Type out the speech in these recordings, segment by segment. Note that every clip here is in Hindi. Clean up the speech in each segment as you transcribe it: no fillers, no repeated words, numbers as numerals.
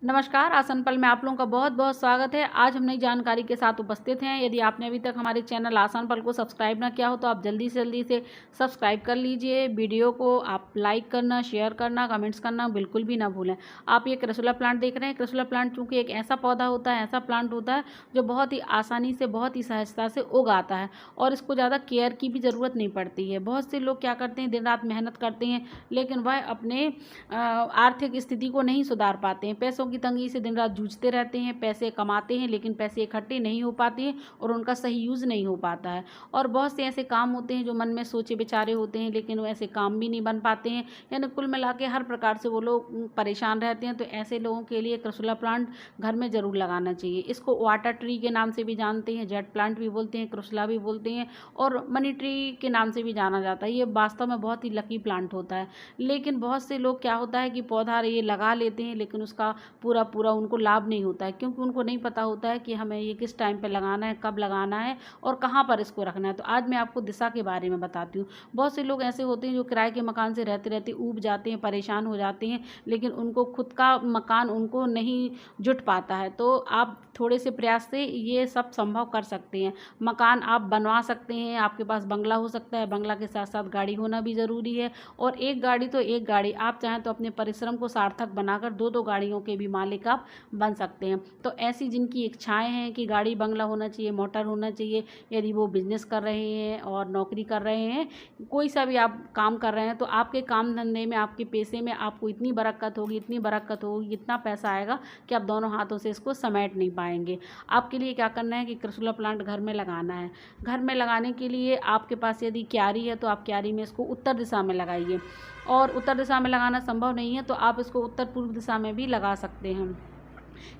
नमस्कार, आसन पल में आप लोगों का बहुत बहुत स्वागत है। आज हम नई जानकारी के साथ उपस्थित हैं। यदि आपने अभी तक हमारे चैनल आसान पल को सब्सक्राइब ना किया हो तो आप जल्दी से सब्सक्राइब कर लीजिए। वीडियो को आप लाइक करना, शेयर करना, कमेंट्स करना बिल्कुल भी ना भूलें। आप ये क्रेसुला प्लांट देख रहे हैं। क्रेसुला प्लांट चूँकि एक ऐसा पौधा होता है, ऐसा प्लांट होता है जो बहुत ही आसानी से, बहुत ही सहजता से उग आता है और इसको ज़्यादा केयर की भी ज़रूरत नहीं पड़ती है। बहुत से लोग क्या करते हैं, दिन रात मेहनत करते हैं लेकिन वह अपने आर्थिक स्थिति को नहीं सुधार पाते हैं। पैसों की तंगी से दिन रात जूझते रहते हैं, पैसे कमाते हैं लेकिन पैसे इकट्ठे नहीं हो पाते हैं और उनका सही यूज़ नहीं हो पाता है। और बहुत से ऐसे काम होते हैं जो मन में सोचे विचारे होते हैं लेकिन वो ऐसे काम भी नहीं बन पाते हैं। यानी कुल मिला के हर प्रकार से वो लोग परेशान रहते हैं। तो ऐसे लोगों के लिए क्रेसुला प्लांट घर में ज़रूर लगाना चाहिए। इसको वाटर ट्री के नाम से भी जानते हैं, जेट प्लांट भी बोलते हैं, क्रेसुला भी बोलते हैं और मनी ट्री के नाम से भी जाना जाता है। ये वास्तव में बहुत ही लकी प्लांट होता है। लेकिन बहुत से लोग क्या होता है कि पौधा ये लगा लेते हैं लेकिन उसका पूरा उनको लाभ नहीं होता है, क्योंकि उनको नहीं पता होता है कि हमें ये किस टाइम पे लगाना है, कब लगाना है और कहाँ पर इसको रखना है। तो आज मैं आपको दिशा के बारे में बताती हूँ। बहुत से लोग ऐसे होते हैं जो किराए के मकान से रहते रहते ऊब जाते हैं, परेशान हो जाते हैं, लेकिन उनको खुद का मकान उनको नहीं जुट पाता है। तो आप थोड़े से प्रयास से ये सब संभव कर सकते हैं। मकान आप बनवा सकते हैं। आपके पास बंगला हो सकता है, बंगला के साथ साथ गाड़ी होना भी ज़रूरी है। और एक गाड़ी तो एक गाड़ी, आप चाहें तो अपने परिश्रम को सार्थक बनाकर दो गाड़ियों के भी मालिक आप बन सकते हैं। तो ऐसी जिनकी इच्छाएं हैं कि गाड़ी बंगला होना चाहिए, मोटर होना चाहिए, यदि वो बिजनेस कर रहे हैं और नौकरी कर रहे हैं, कोई सा भी आप काम कर रहे हैं, तो आपके काम धंधे में, आपके पैसे में आपको इतनी बरकत होगी, इतना पैसा आएगा कि आप दोनों हाथों से इसको समेट नहीं पाएंगे। आपके लिए क्या करना है कि क्रेसुला प्लांट घर में लगाना है। घर में लगाने के लिए आपके पास यदि क्यारी है तो आप क्यारी में इसको उत्तर दिशा में लगाइए, और उत्तर दिशा में लगाना संभव नहीं है तो आप इसको उत्तर पूर्व दिशा में भी लगा सकते हैं।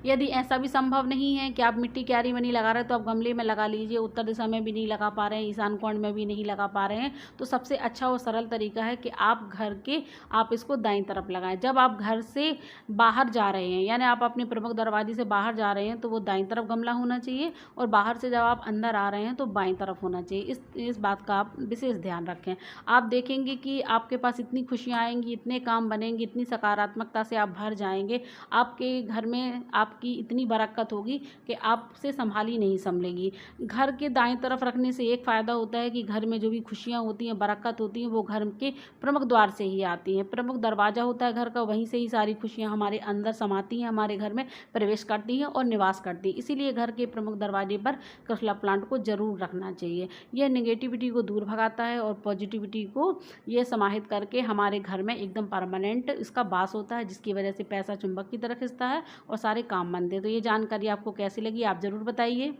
यदि ऐसा भी संभव नहीं है कि आप मिट्टी क्यारी में नहीं लगा रहे तो आप गमले में लगा लीजिए। उत्तर दिशा में भी नहीं लगा पा रहे हैं, ईशान कोण में भी नहीं लगा पा रहे हैं, तो सबसे अच्छा और सरल तरीका है कि आप इसको दाईं तरफ लगाएं। जब आप घर से बाहर जा रहे हैं, यानी आप अपने प्रमुख दरवाजे से बाहर जा रहे हैं, तो वो दाईं तरफ गमला होना चाहिए और बाहर से जब आप अंदर आ रहे हैं तो बाईं तरफ होना चाहिए। इस बात का आप विशेष ध्यान रखें। आप देखेंगे कि आपके पास इतनी खुशियाँ आएंगी, इतने काम बनेंगे, इतनी सकारात्मकता से आप भर जाएंगे। आपके घर में आपकी इतनी बरकत होगी कि आपसे संभाली नहीं संभलेगी। घर के दाएं तरफ रखने से एक फ़ायदा होता है कि घर में जो भी खुशियाँ होती हैं, बरकत होती हैं, वो घर के प्रमुख द्वार से ही आती हैं। प्रमुख दरवाज़ा होता है घर का, वहीं से ही सारी खुशियाँ हमारे अंदर समाती हैं, हमारे घर में प्रवेश करती हैं और निवास करती हैं। इसीलिए घर के प्रमुख दरवाजे पर क्रेसुला प्लांट को ज़रूर रखना चाहिए। यह नेगेटिविटी को दूर भगाता है और पॉजिटिविटी को ये समाहित करके हमारे घर में एकदम परमानेंट इसका वास होता है, जिसकी वजह से पैसा चुंबक की तरह खिंचता है और सारे काम बनते हैं। तो ये जानकारी आपको कैसी लगी आप ज़रूर बताइए।